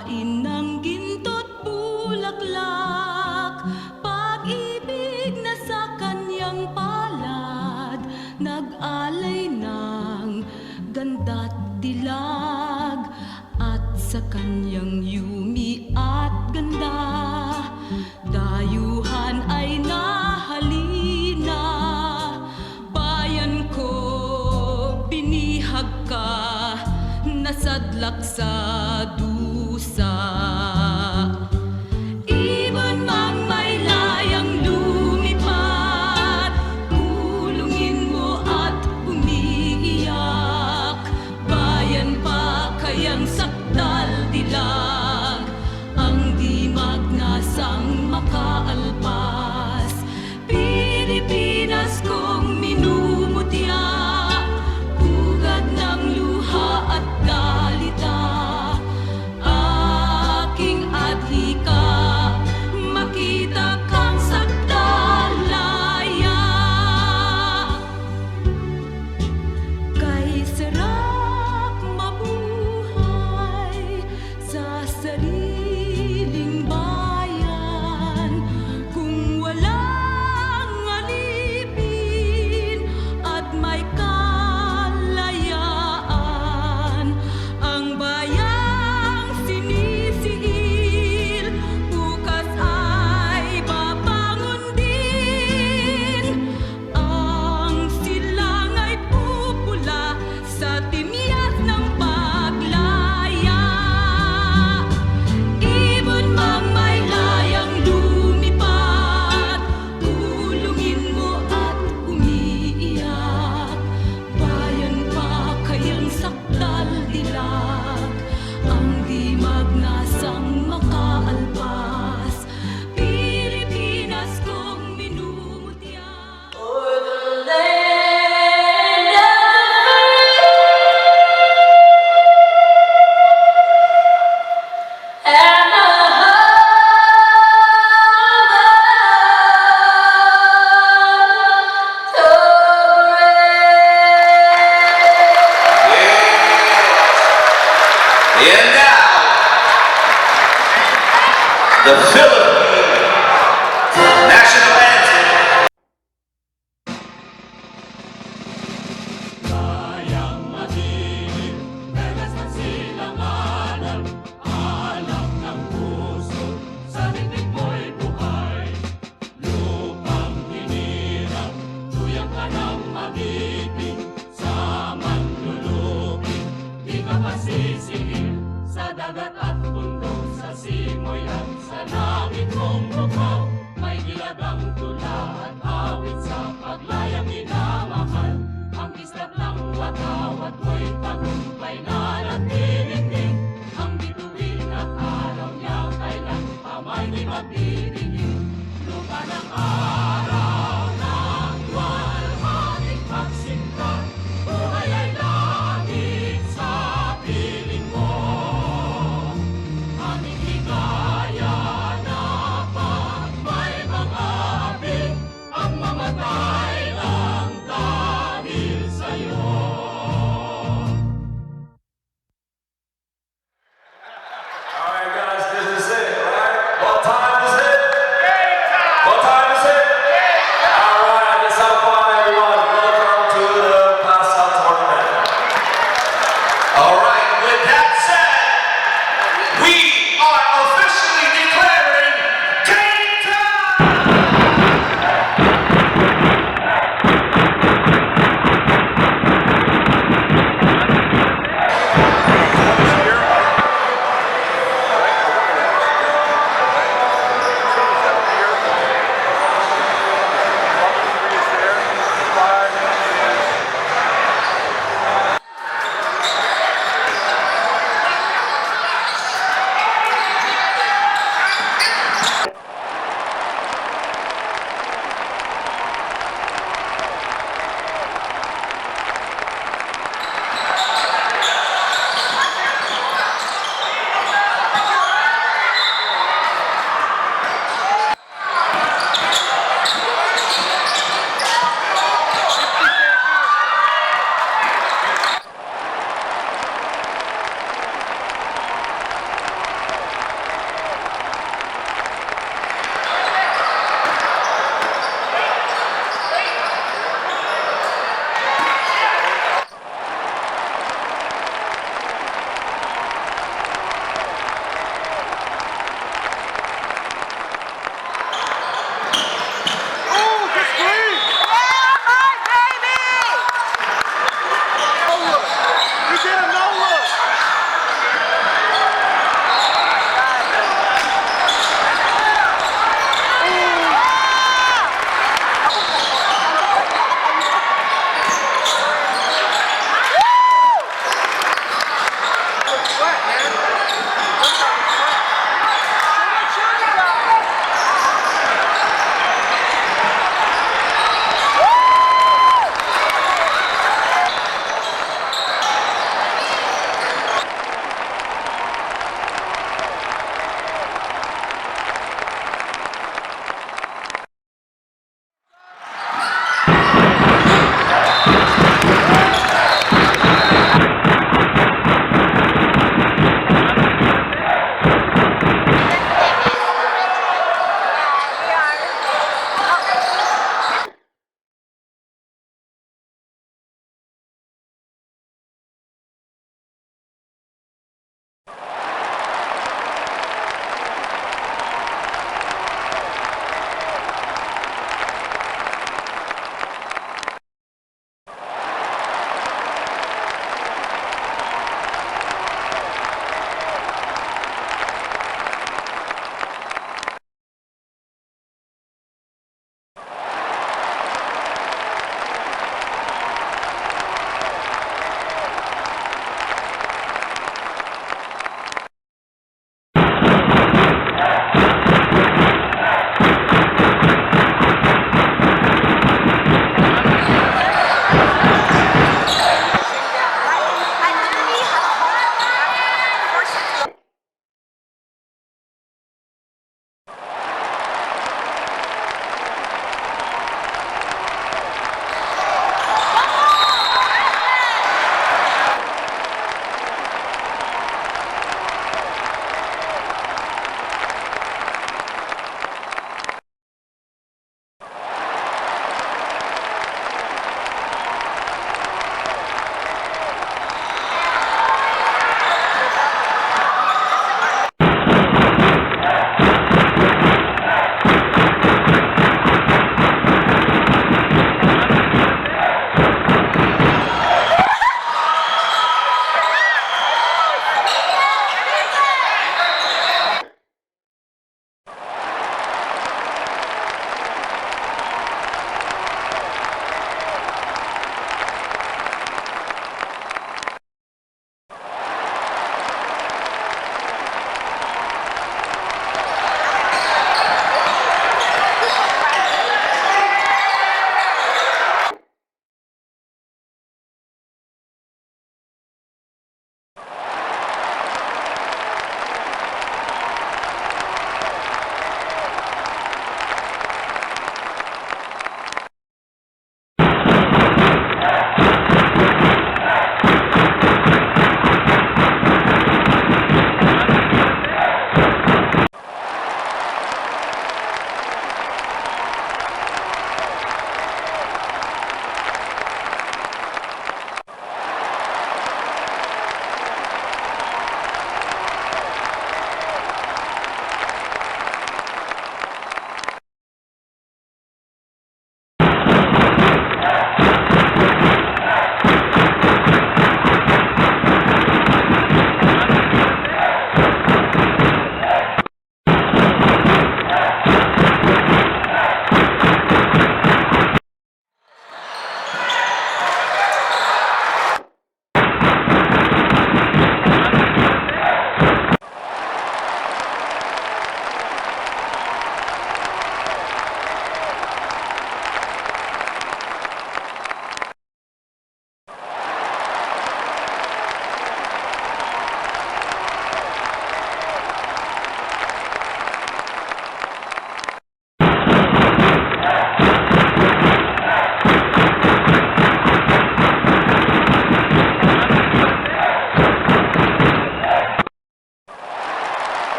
Hain ng ginto't bulaklak, pag-ibig na sa kanyang palad, nag-alay ng ganda't dilag, at sa kanyang yumi at ganda, dayuhan ay nahalina. Bayan ko, binihag ka, nasadlak sa dusa. Ibon mang may layang lumipad, kulungin mo at umiiyak. Bayan pa kayang sakdal dilag, ang di magnasang makaalpas. Pilipinas kong minumutya, ugad ng luha at dalita. Aking adhika, makita kang sakdalaya. Kay sarap mabuhay sa sariling bayan, kung walang alipin at may kalayaan. Ang bayang sinisiil, bukas ay babangon din. Ang silang ay pupula sa timyas ng paglaya. Ibon mang may layang lumipad, kulungin mo at umiiyak. Bayan pa kayang sakdal dilag, ang di magnasang makaalpas. Pilipinas kong minumutya. For the land of and the And now, the Philippine National Anthem. Kayang madilim, megas ng silanganan, alam ng puso, sa dibdib mo'y buhay. Lupang hinirang, tuyang ka ng mag-ibig, sa manlulupig, di ka masisingil. Sa dagat at bundok, sa simoy at sa langit mong bukaw, may gilagang tula at awit sa paglayang minamahal. Ang islap ng watawat mo'y tagumpay na natinindig, ang bituin at araw niya kailan pa may di magdidinig. Lupa ng araw ng luwalhating pagsinta, buhay ay langit sa piling mo. Aming higaya na pag may mga abig, ang mamatay lang dahil sa'yo. All right, guys, this is it, right? What time is it? What time is it? All right, let's have fun, everyone. Welcome to the Pasta Tournament. All right, with that said, we are officially declaring game time!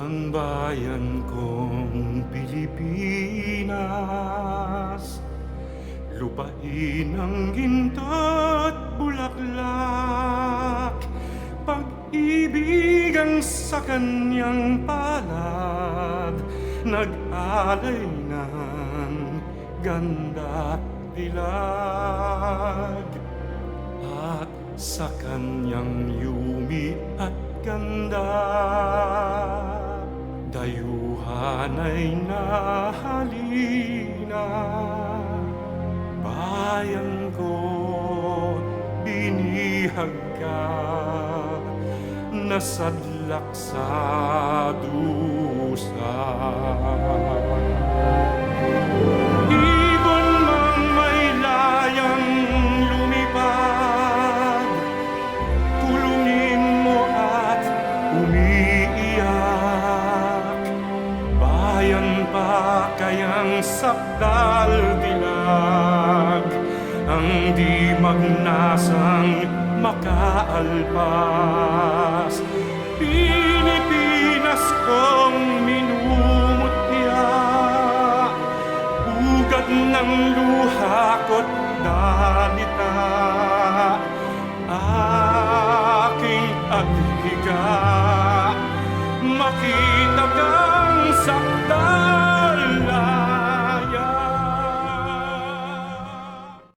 Ang bayan kong Pilipinas, lupain ng ginto't bulaklak, pag-ibig ang sa kanyang palad, nag-alay ng ganda't dilag. At sa kanyang yumi at ganda, dayuhan ay nahalina. Bayan ko, binihag ka, nasadlak sa dusa. Ibon mang may layang lumipad, tulungin mo at umiiyak. Bayan pa kayang sakdal dilag, ang di magnasang makaalpas. Pilipinas kong minumutya, ugat ng luha ko't dalita.